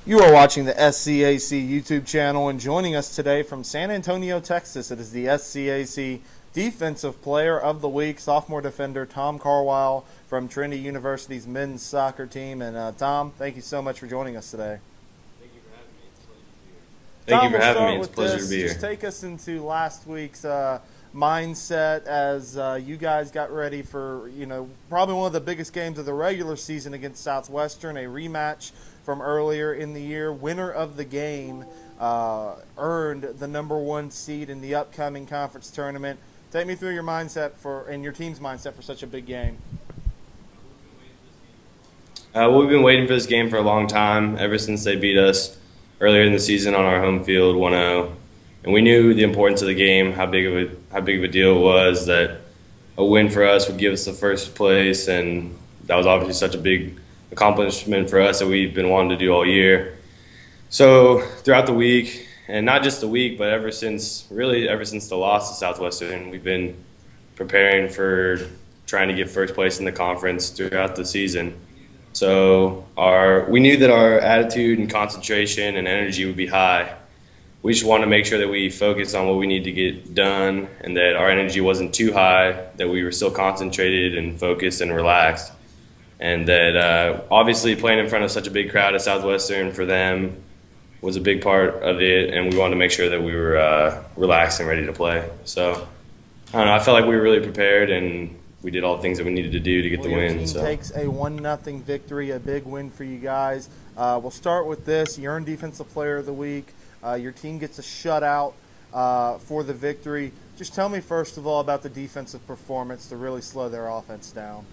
You are watching the SCAC YouTube channel, and joining us today from San Antonio, Texas, it is the SCAC Defensive Player of the Week, sophomore defender Tom Carwile from Trinity University's men's soccer team. And Tom, thank you so much for joining us today. Thank you Tom, for we'll having start me. It's a with pleasure this. to be here. Just take us into last week's mindset as you guys got ready for, probably one of the biggest games of the regular season against Southwestern, a rematch from earlier in the year. Winner of the game earned the #1 seed in the upcoming conference tournament. Take me through your mindset and your team's mindset for such a big game. We've been waiting for this game for a long time, ever since they beat us earlier in the season on our home field, 1-0. And we knew the importance of the game, how big of a deal it was, that a win for us would give us the first place, and that was obviously such a big accomplishment for us that we've been wanting to do all year. So throughout the week, and not just the week, but ever since the loss to Southwestern, we've been preparing for trying to get first place in the conference throughout the season. So we knew that our attitude and concentration and energy would be high. We just wanted to make sure that we focused on what we need to get done, and that our energy wasn't too high, that we were still concentrated and focused and relaxed. And that obviously playing in front of such a big crowd at Southwestern for them was a big part of it, and we wanted to make sure that we were relaxed and ready to play. So I don't know, I felt like we were really prepared, and we did all the things that we needed to do to get the win. Your team takes a 1-0 victory, a big win for you guys. We'll start with this. You earned Defensive Player of the Week. Your team gets a shutout for the victory. Just tell me, first of all, about the defensive performance to really slow their offense down.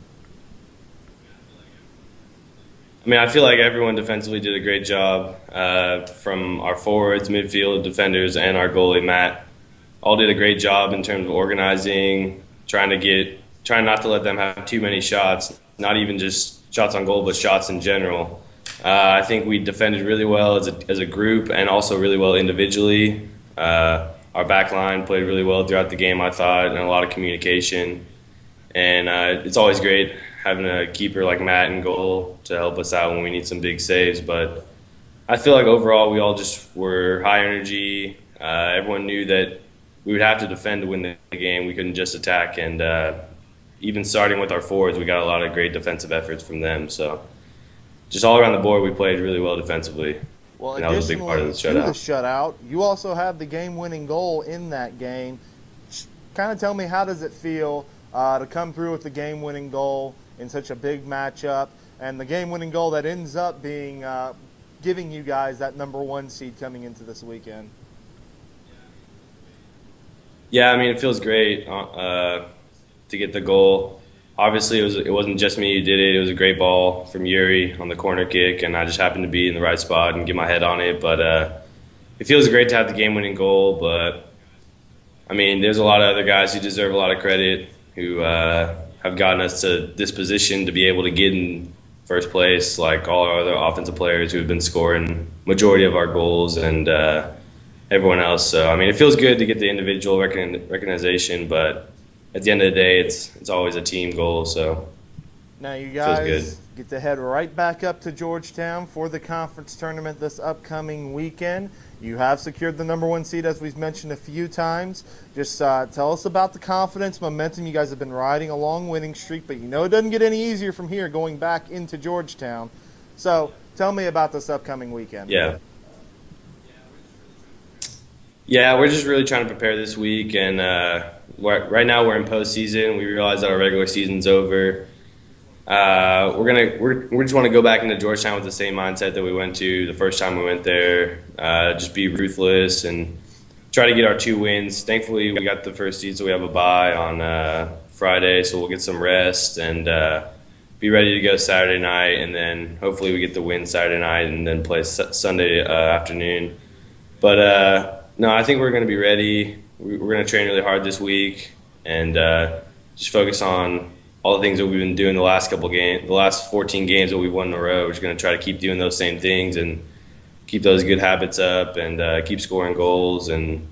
I mean, I feel like everyone defensively did a great job, from our forwards, midfield, defenders, and our goalie, Matt. All did a great job in terms of organizing, trying not to let them have too many shots, not even just shots on goal, but shots in general. I think we defended really well as a group, and also really well individually. Our back line played really well throughout the game, I thought, and a lot of communication. And it's always great having a keeper like Matt in goal to help us out when we need some big saves. But I feel like overall we all just were high energy. Everyone knew that we would have to defend to win the game. We couldn't just attack. And even starting with our forwards, we got a lot of great defensive efforts from them. So just all around the board, we played really well defensively. Well, and that was a big part of the to the shutout, you also had the game-winning goal in that game. Kind of tell me, how does it feel to come through with the game-winning goal in such a big matchup, and the game-winning goal that ends up being giving you guys that #1 seed coming into this weekend? Yeah, I mean, it feels great to get the goal. Obviously, it wasn't just me who did it. It was a great ball from Yuri on the corner kick, and I just happened to be in the right spot and get my head on it. But it feels great to have the game-winning goal. But, I mean, there's a lot of other guys who deserve a lot of credit, who have gotten us to this position to be able to get in first place, like all our other offensive players who have been scoring majority of our goals, and everyone else. So, I mean, it feels good to get the individual recognition, but at the end of the day, it's always a team goal. So now you guys get to head right back up to Georgetown for the conference tournament this upcoming weekend. You have secured the #1 seed, as we've mentioned a few times. Just tell us about the confidence, momentum. You guys have been riding a long winning streak, but you know it doesn't get any easier from here going back into Georgetown. So tell me about this upcoming weekend. Yeah, we're just really trying to prepare this week, and right now we're in postseason. We realize that our regular season's over. We just want to go back into Georgetown with the same mindset that we went to the first time we went there. Just be ruthless and try to get our 2 wins. Thankfully, we got the first seed, so we have a bye on Friday, so we'll get some rest and be ready to go Saturday night, and then hopefully we get the win Saturday night and then play Sunday afternoon. But no, I think we're going to be ready. We're going to train really hard this week and just focus on all the things that we've been doing the last 14 games that we've won in a row. We're just going to try to keep doing those same things and keep those good habits up, and keep scoring goals, and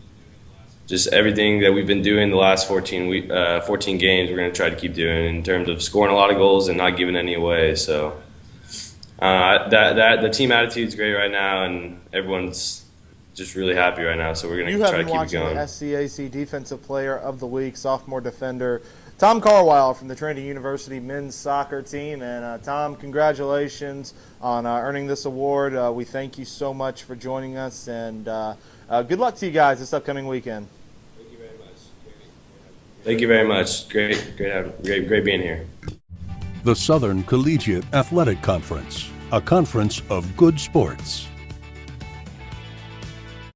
just everything that we've been doing the last 14 games, we're going to try to keep doing in terms of scoring a lot of goals and not giving any away. So The team attitude's great right now, and everyone's just really happy right now. So we're going You to have try to been keep it watching going. the SCAC Defensive Player of the Week, sophomore defender Tom Carwile from the Trinity University men's soccer team. And Tom, congratulations on earning this award. We thank you so much for joining us, and good luck to you guys this upcoming weekend. Thank you very much. Thank you very much. Great being here. The Southern Collegiate Athletic Conference, a conference of good sports.